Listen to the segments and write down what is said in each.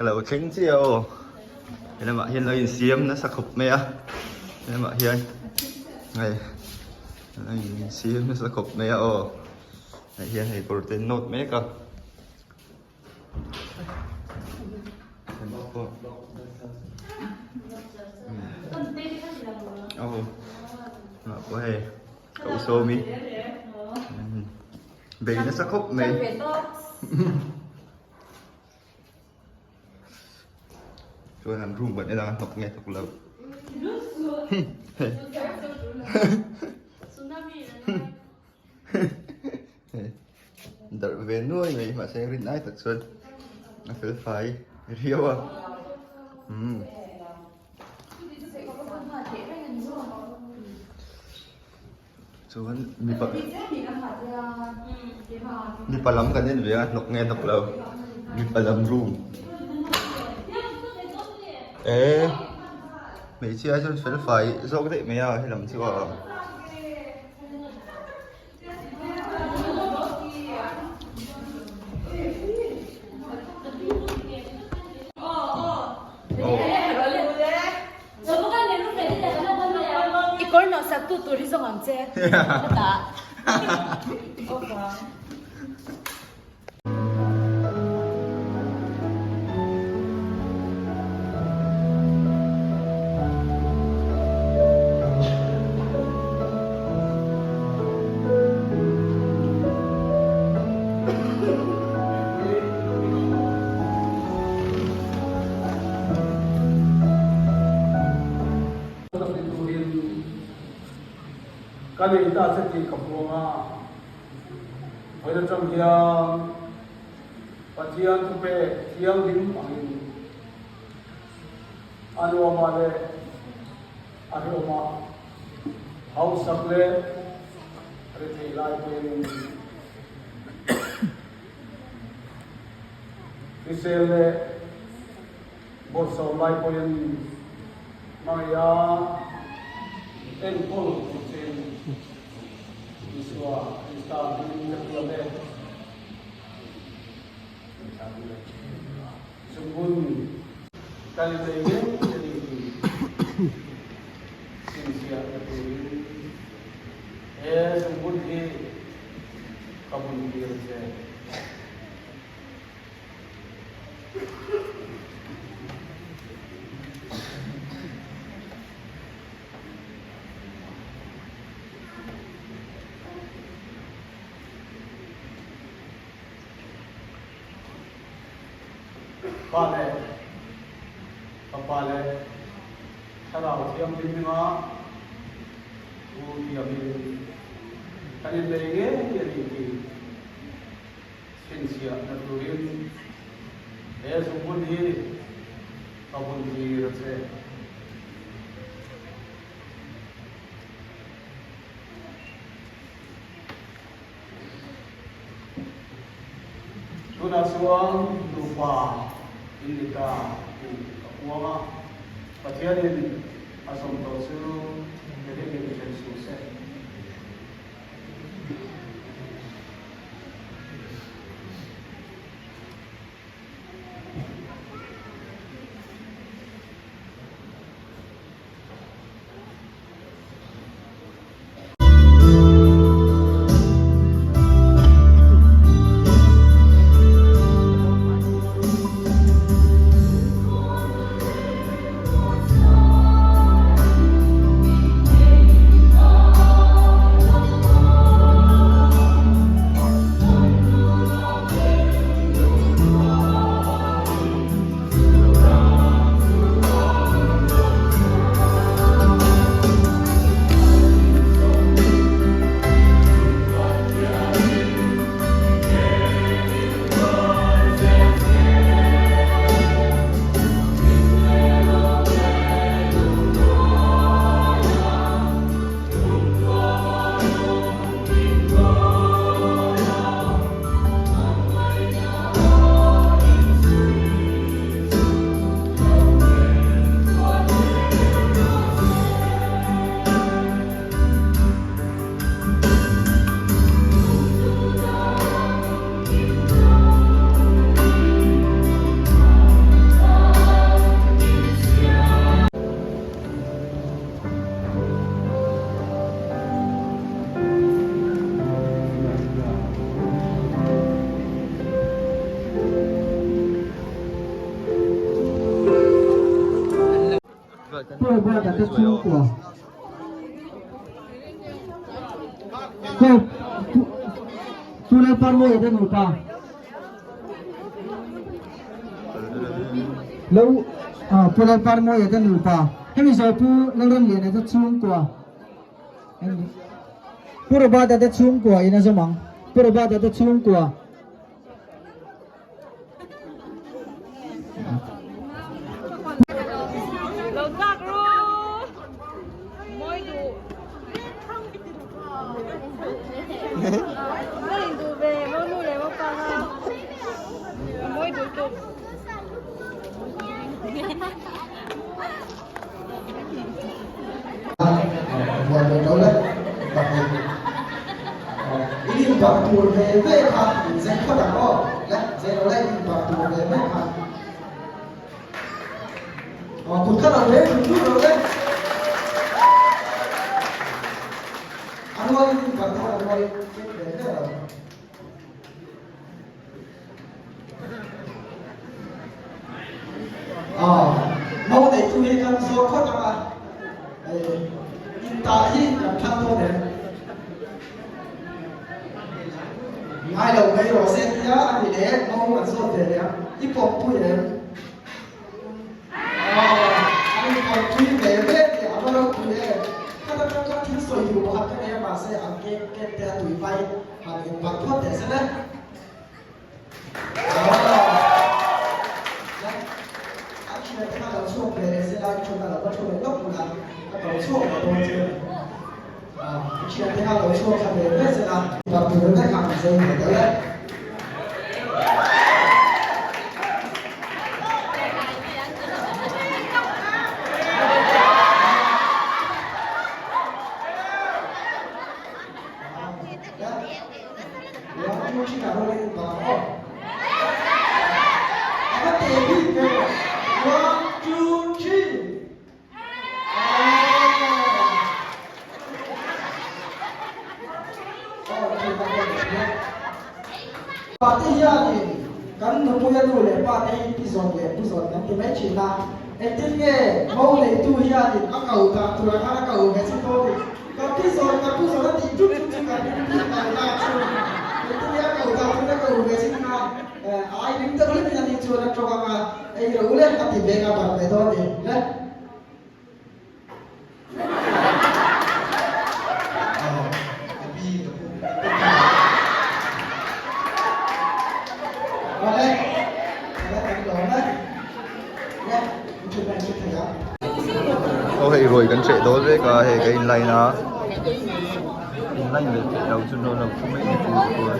cái lẩu trứng chiều thế là mà hiền lấy xiêm nó sặc khục mẹ thế là mà hiền này xiêm nó sặc khục mẹ này hiền thì protein nốt mẹ cơ có hề cậu Uzawmi về nó sặc khục mẹ rồi làm rung bật đây là học nghe thật lâu đợi về nuôi này mà sẽ rin ai thật xuân nó phải riêu à so mi pa lam kan din về nok nghe thật lâu mi pa lam room mấy chia cho phải do cái đấy mấy hay làm chưa 이걸 넣어서 또 둘이서 감지. 맞다. cái này ta sẽ chỉ cầm buông với nó trong kia và chiang thu về chiang dính bằng anh oma le anh oma hậu sập le rồi thì lại về cái xe le bột sầu lại về Maria en polo Mizo está viviendo en la Sungguh kali ini jadi siap itu sungguh di kabun diri saya Kapale, sarau siam dimana, tiap kali lagi jadi sensia naturin, semua diri, kabun diri rasa. Tuna suang lupa indika uama pacianin asam tosu jadi kita susah. Pura ba da ta chung kwa. Ko tu le par mo yede nu pa. Lâu pura par mo yede nu pa. Hemi zo pu lo ron le na ta chung kwa. Pura ba da ta chung kwa ina zo mang. Pura ba da ta chung kwa. Lâu tắc rồi. Mỗi đủ. Mỗi đủ về, mỗi đủ để mỗi con ha. Mỗi đủ chụp. Buat daulat pakai ini waktu mereka saya kata oh lah saya daulat ini waktu mereka oh bukan daulat itu daulat anu ini waktu anu mau để tôi kan so kau tak ta hi làm thăng thôi đấy ai đầu mấy rồi xem nhá anh thì đấy mong là số tiền đấy ít phòng tôi đấy anh phòng tôi về về thì ở đâu tôi đấy các thứ soi dù hoặc cái này mà sẽ ăn cái tuổi vay hàng những bạc thoát để xem đấy anh khi mà ta làm số về sẽ làm cho ta là bắt đầu gốc là đầu số của tôi chưa khi mà ta đầu số là về sẽ làm và từ cái hàng dây để tới đấy Parti ya ni kan ropuina tu le parti episode nanti mai cina etin ke mau le tu ya ni akau ta tu akau ke situ ni episode nanti tu kan ni na tu etin ya akau ke situ na ai ring tu le ni tu na tu ka ai ule ati bega par pe do ni le hệ rồi cần chạy đối với cả hệ cái inneih nó inneih về đầu chân nó là không mấy phù rồi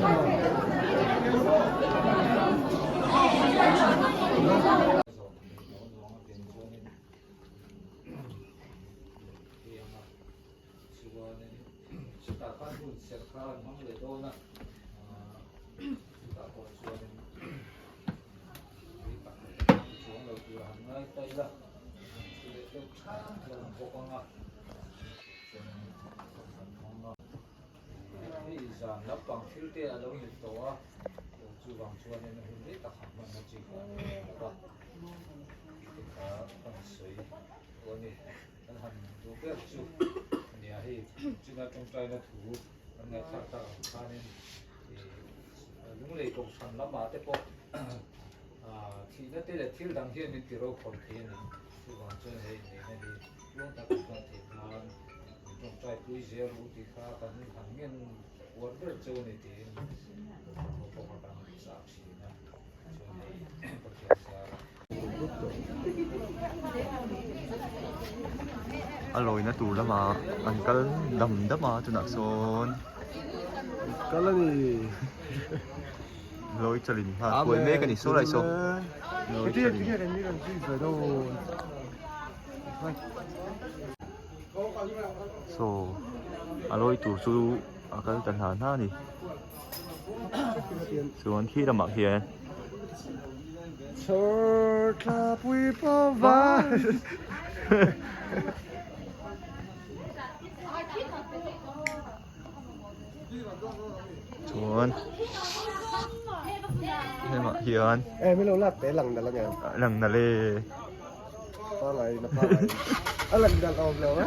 lắp bằng filter ở đâu hiện tổ á, chú bằng chuột nên nó không biết đặc sản bằng cái gì cả, bằng sấy, còn này nó hành đồ bếp chú, nhà thì chú nó trong trai nó thủ, ngày khác ta pha nên lúc này cũng sản lắm mà thế po, thì nó tên là thiếu đằng kia nên tiêu còn thế này, chú bằng chuột này này thì lúc ta cũng có thể làm trong trai túi dẻo thì khá cần hàng nghìn order cho nên thì một phần bằng sạp xí na cho nên aloy na tu lama ang kal dam dama tu nak son kalani lối chalin ha cuối mê cái này số lại số lối cái chalin này làm gì phải đâu so aloy tu su akal tan han ha niส่วนที่ละหมักเฮีย Sort up with a vibe. Chuan Thế mà hiền Em mới lâu lát té lằng là nghe. lần là lê napalay. Alam na ako lang ha.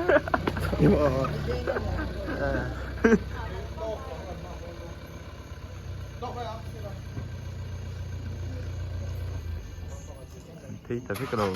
Thấy ta biết cái đầu